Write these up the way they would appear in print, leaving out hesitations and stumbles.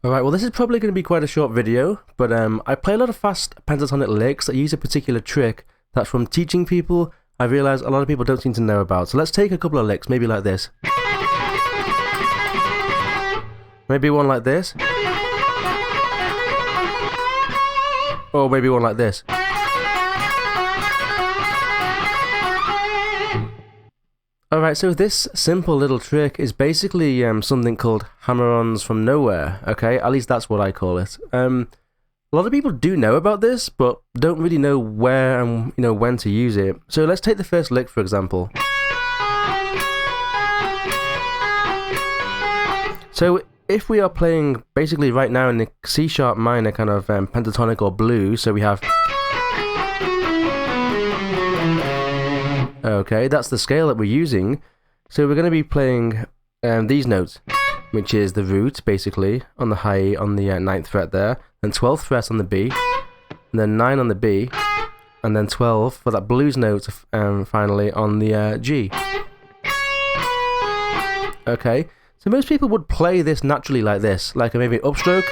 Alright, well this is probably going to be quite a short video, but I play a lot of fast pentatonic licks that use a particular trick that from teaching people, I realise a lot of people don't seem to know about. So let's take a couple of licks, maybe like this. Maybe one like this. Or maybe one like this. Alright, so this simple little trick is basically something called hammer-ons from nowhere, okay? At least that's what I call it. A lot of people do know about this, but don't really know where and when to use it. So let's take the first lick, for example. So if we are playing basically right now in the C sharp minor kind of pentatonic or blues, so we have... Okay, that's the scale that we're using. So we're going to be playing these notes, which is the root, basically, on the high E on the 9th fret there, then 12th fret on the B, and then 9 on the B, and then 12 for that blues note, finally, on the G. Okay, so most people would play this naturally like this, like maybe upstroke,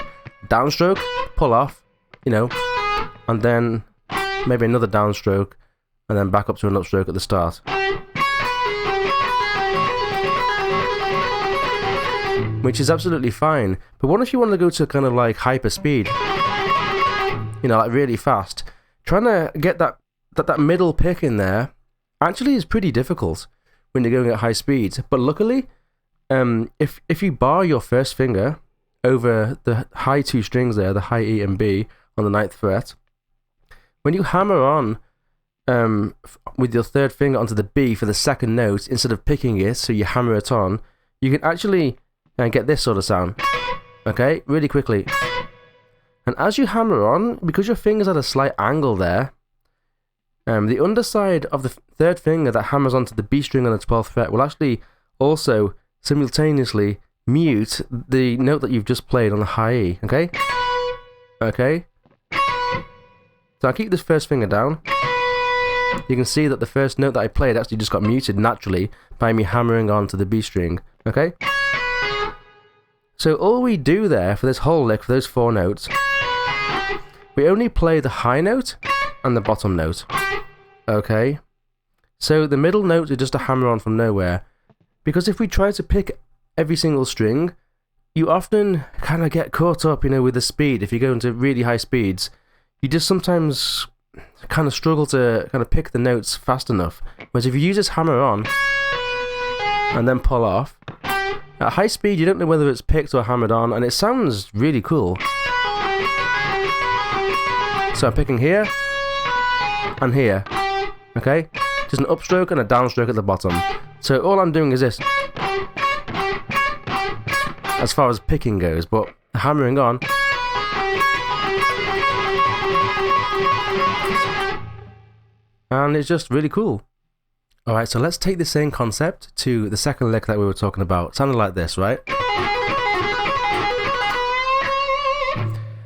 downstroke, pull off, and then maybe another downstroke, and then back up to an upstroke at the start. Which is absolutely fine. But what if you want to go to kind of like hyper speed? Like really fast. Trying to get that middle pick in there actually is pretty difficult when you're going at high speeds. But luckily, if you bar your first finger over the high two strings there, the high E and B on the 9th fret, when you hammer on with your third finger onto the B for the second note, instead of picking it, so you hammer it on, you can actually get this sort of sound, okay, really quickly. And as you hammer on, because your finger's at a slight angle there, the underside of the third finger that hammers onto the B string on the 12th fret will actually also simultaneously mute the note that you've just played on the high E, okay? Okay? So I'll keep this first finger down. You can see that the first note that I played actually just got muted naturally by me hammering on to the B string, okay? So all we do there for this whole lick, for those 4 notes, we only play the high note and the bottom note, okay? So the middle note is just a hammer on from nowhere, because if we try to pick every single string, you often kind of get caught up, with the speed. If you go into really high speeds, you just sometimes kind of struggle to kind of pick the notes fast enough. Whereas if you use this hammer on and then pull off, at high speed you don't know whether it's picked or hammered on, and it sounds really cool. So I'm picking here and here, okay? Just an upstroke and a downstroke at the bottom. So all I'm doing is this, as far as picking goes, but hammering on, and it's just really cool. Alright, so let's take the same concept to the second lick that we were talking about. It sounded like this, right?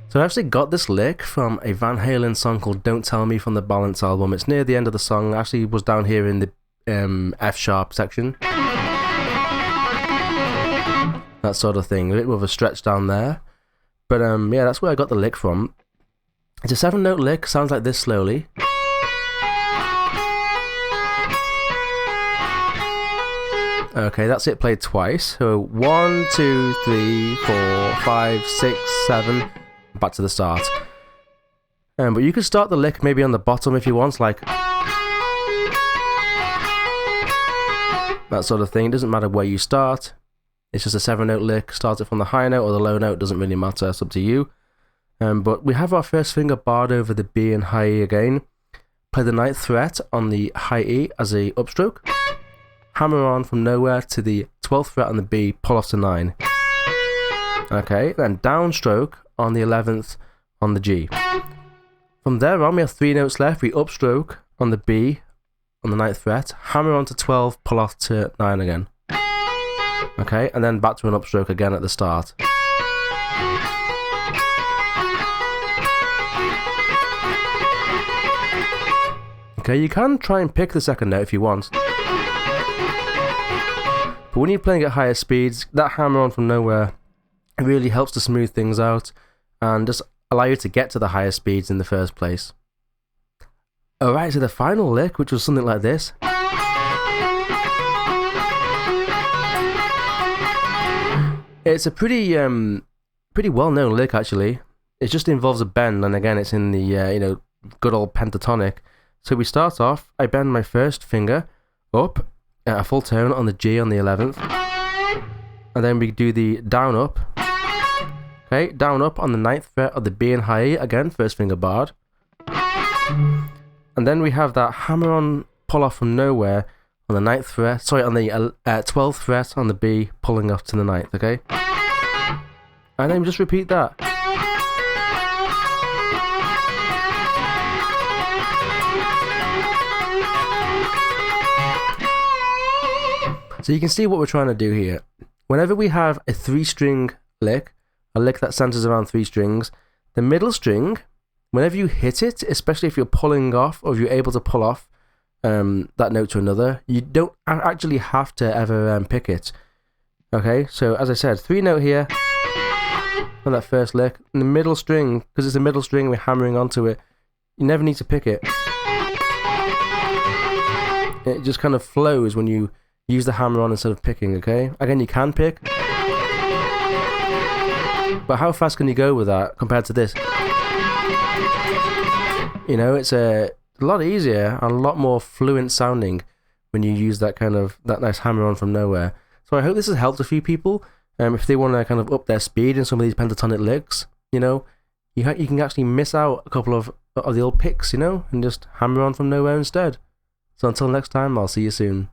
So I actually got this lick from a Van Halen song called Don't Tell Me from the Balance album. It's near the end of the song. It actually was down here in the F sharp section. That sort of thing. A bit of a stretch down there. But yeah, that's where I got the lick from. It's a 7-note lick, sounds like this slowly. Okay, that's it played twice. So 1, 2, 3, 4, 5, 6, 7. Back to the start. But you could start the lick maybe on the bottom if you want, like that sort of thing. It doesn't matter where you start. It's just a 7-note lick. Start it from the high note or the low note, doesn't really matter. It's up to you. But we have our first finger barred over the B and high E again. Play the 9th fret on the high E as a upstroke. Hammer on from nowhere to the 12th fret on the B, pull off to 9. Okay, then downstroke on the 11th on the G. From there on, we have 3 notes left. We upstroke on the B on the 9th fret, hammer on to 12, pull off to 9 again. Okay, and then back to an upstroke again at the start. Okay, you can try and pick the second note if you want. But when you're playing at higher speeds, that hammer on from nowhere, it It really helps to smooth things out and just allow you to get to the higher speeds in the first place. Alright, so the final lick, which was something like this. It's a pretty well-known lick, actually. It just involves a bend, and again, it's in the good old pentatonic. So we start off. I bend my first finger up at a full tone on the G on the 11th, and then we do the down up. Okay, down up on the 9th fret of the B and high E, again, first finger barred. And then we have that hammer-on pull-off from nowhere on the 9th fret, sorry, on the 12th fret on the B, pulling up to the 9th, okay? And then just repeat that. So you can see what we're trying to do here. Whenever we have a 3-string lick, a lick that centers around 3 strings, the middle string, whenever you hit it, especially if you're pulling off, or if you're able to pull off that note to another, you don't actually have to ever pick it. Okay, so as I said, 3 note here on that first lick, and the middle string, because it's a middle string, we're hammering onto it, you never need to pick it. It just kind of flows when you use the hammer on instead of picking, okay? Again, you can pick, but how fast can you go with that compared to this? You know, it's a lot easier and a lot more fluent sounding when you use that nice hammer on from nowhere. So I hope this has helped a few people. If they want to kind of up their speed in some of these pentatonic licks, you know, you can actually miss out a couple of the old picks, you know, and just hammer on from nowhere instead. So until next time, I'll see you soon.